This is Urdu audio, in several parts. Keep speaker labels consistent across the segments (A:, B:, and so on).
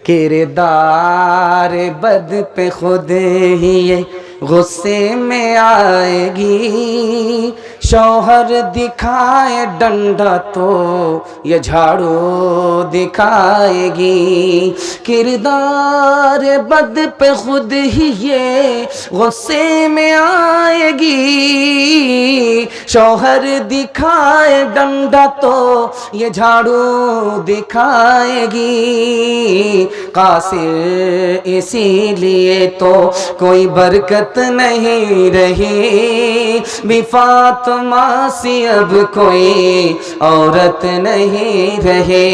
A: کردار بد پہ خود ہی یہ غصے میں آئے گی، شوہر دکھائے ڈنڈا تو یہ جھاڑو دکھائے گی، کردار بد پہ خود ہی یہ غصے میں آئے گی، شوہر دکھائے ڈنڈا تو یہ جھاڑو دکھائے گی، قاصر اسی لیے تو کوئی برکت نہیں رہی، بھی فاطمہ سی اب کوئی عورت نہیں رہی۔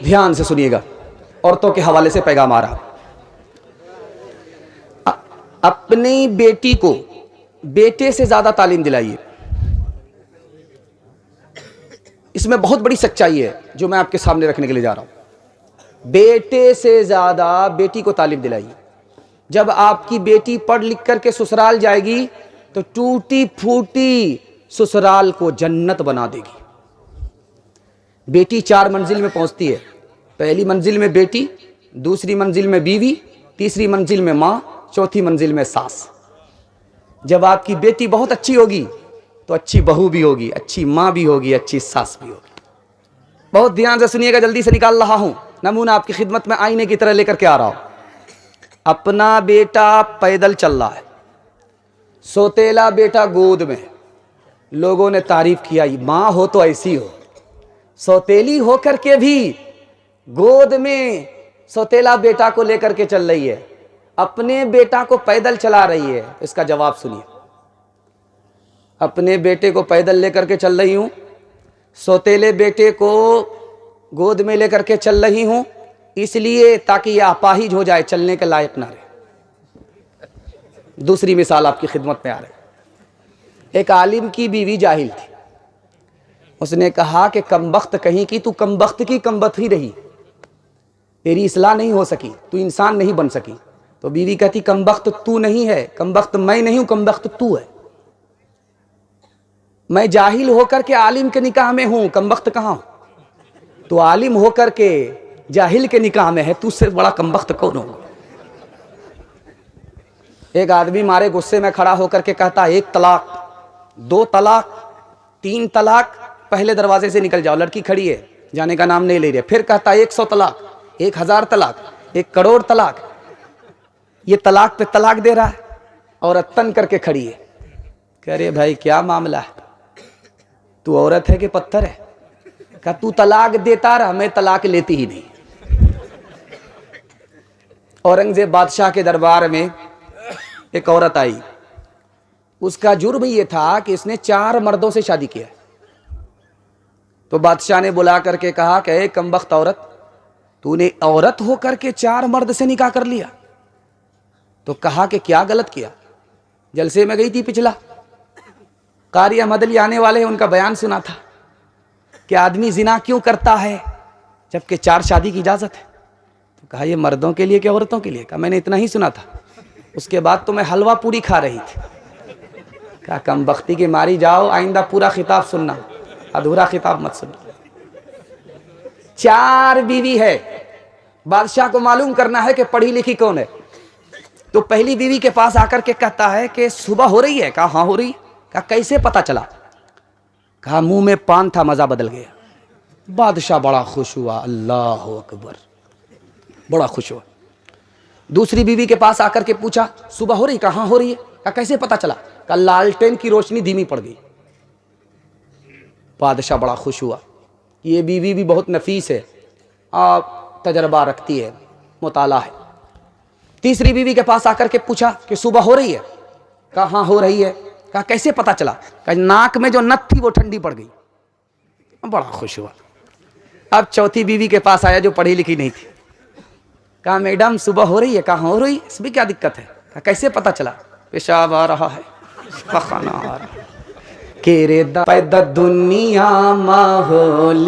A: دھیان سے سنیے گا، عورتوں کے حوالے سے پیغام آ رہا۔ اپنی بیٹی کو بیٹے سے زیادہ تعلیم دلائیے۔ اس میں بہت بڑی سچائی ہے جو میں آپ کے سامنے رکھنے کے لیے جا رہا ہوں۔ بیٹے سے زیادہ بیٹی کو تعلیم دلائیے۔ جب آپ کی بیٹی پڑھ لکھ کر کے سسرال جائے گی تو ٹوٹی پھوٹی سسرال کو جنت بنا دے گی۔ بیٹی 4 منزل میں پہنچتی ہے، پہلی منزل میں بیٹی، دوسری منزل میں بیوی، تیسری منزل میں ماں، چوتھی منزل میں ساس۔ جب آپ کی بیٹی بہت اچھی ہوگی تو اچھی بہو بھی ہوگی، اچھی ماں بھی ہوگی، اچھی ساس بھی ہوگی۔ بہت دھیان سے سنیے گا، جلدی سے نکال رہا ہوں، نمونہ آپ کی خدمت میں آئینے کی طرح لے کر کے آ رہا ہوں۔ اپنا بیٹا پیدل چل رہا ہے، سوتیلا بیٹا گود میں، لوگوں نے تعریف کیا ماں ہو تو ایسی ہو، سوتیلی ہو کر کے بھی گود میں سوتیلا بیٹا کو لے کر کے چل رہی ہے، اپنے بیٹا کو پیدل چلا رہی ہے۔ اس کا جواب سنیے، اپنے بیٹے کو پیدل لے کر کے چل رہی ہوں، سوتیلے بیٹے کو گود میں لے کر کے چل رہی ہوں، اس لیے تاکہ یہ اپاہج ہو جائے، چلنے کے لائق نہ رہے۔ دوسری مثال آپ کی خدمت میں آ رہی۔ ایک عالم کی بیوی جاہل تھی، اس نے کہا کہ کمبخت کہیں کی، تو کمبخت کی کمبخت ہی رہی، تیری اصلاح نہیں ہو سکی، تو انسان نہیں بن سکی۔ تو بیوی کہتی کمبخت تو نہیں ہے، کمبخت میں نہیں ہوں، کمبخت تو ہے، میں جاہل ہو کر کے عالم کے نکاح میں ہوں، کمبخت کہاں ہوں؟ تو عالم ہو کر کے جاہل کے نکاح میں ہے، تو اس سے بڑا کمبخت کون ہوگا؟ ایک آدمی مارے غصے میں کھڑا ہو کر کے کہتا 1 طلاق، 2 طلاق، 3 طلاق، پہلے دروازے سے نکل جاؤ، لڑکی کھڑی ہے جانے کا نام نہیں لے رہی ہے۔ پھر کہتا 100 طلاق، 1000 طلاق، 1 کروڑ طلاق، یہ طلاق پہ طلاق دے رہا ہے، عورت تن کر کے کھڑی ہے، کہہ رہے بھائی کیا معاملہ ہے، تو عورت ہے کہ پتھر ہے؟ کہا تو طلاق دیتا رہا، میں طلاق لیتی ہی نہیں۔ اورنگزیب بادشاہ کے دربار میں ایک عورت آئی، اس کا جرم یہ تھا کہ اس نے 4 مردوں سے شادی کیا۔ تو بادشاہ نے بلا کر کے کہا کہ اے کمبخت عورت، تو نے عورت ہو کر کے 4 مرد سے نکاح کر لیا؟ تو کہا کہ کیا غلط کیا؟ جلسے میں گئی تھی پچھلا، قاری احمد علی آنے والے ہیں، ان کا بیان سنا تھا کہ آدمی زنا کیوں کرتا ہے جبکہ 4 شادی کی اجازت ہے؟ تو کہا یہ مردوں کے لیے کہ عورتوں کے لیے؟ کہا میں نے اتنا ہی سنا تھا، اس کے بعد تو میں حلوہ پوری کھا رہی تھی۔ کہا کم بختی کے ماری جاؤ، آئندہ پورا خطاب سننا، ادھورا خطاب مت سننا۔ 4 بیوی ہے، بادشاہ کو معلوم کرنا ہے کہ پڑھی لکھی کون ہے۔ تو پہلی بیوی کے پاس آ کر کے کہتا ہے کہ صبح ہو رہی ہے؟ کہا ہاں ہو رہی ہے۔ کہا کیسے پتا چلا؟ کہا منہ میں پان تھا، مزہ بدل گیا۔ بادشاہ بڑا خوش ہوا، اللہ اکبر، بڑا خوش ہوا۔ دوسری بیوی کے پاس آ کر کے پوچھا صبح ہو رہی؟ کہا ہاں ہو رہی ہے۔ کہا کیسے پتا چلا؟ کہا لالٹین کی روشنی دھیمی پڑ گئی۔ بادشاہ بڑا خوش ہوا، یہ بیوی بھی بہت نفیس ہے، تجربہ رکھتی ہے، مطالعہ ہے۔ تیسری بیوی کے پاس آ کر کے پوچھا کہ صبح ہو رہی ہے؟ کہا ہاں ہو رہی ہے۔ کہا کیسے پتا چلا؟ کہا ناک میں جو نت تھی وہ ٹھنڈی پڑ گئی۔ بڑا خوش ہوا۔ اب چوتھی بیوی کے پاس آیا جو پڑھی لکھی نہیں تھی، کہا میڈم صبح ہو رہی ہے؟ کہا ہو رہی ہے۔ اس میں کیا دقت ہے؟ کہا کیسے پتا چلا؟ پیشاب آ رہا ہے، پخانہ آ رہا ہے۔ پیدا دنیا ماحول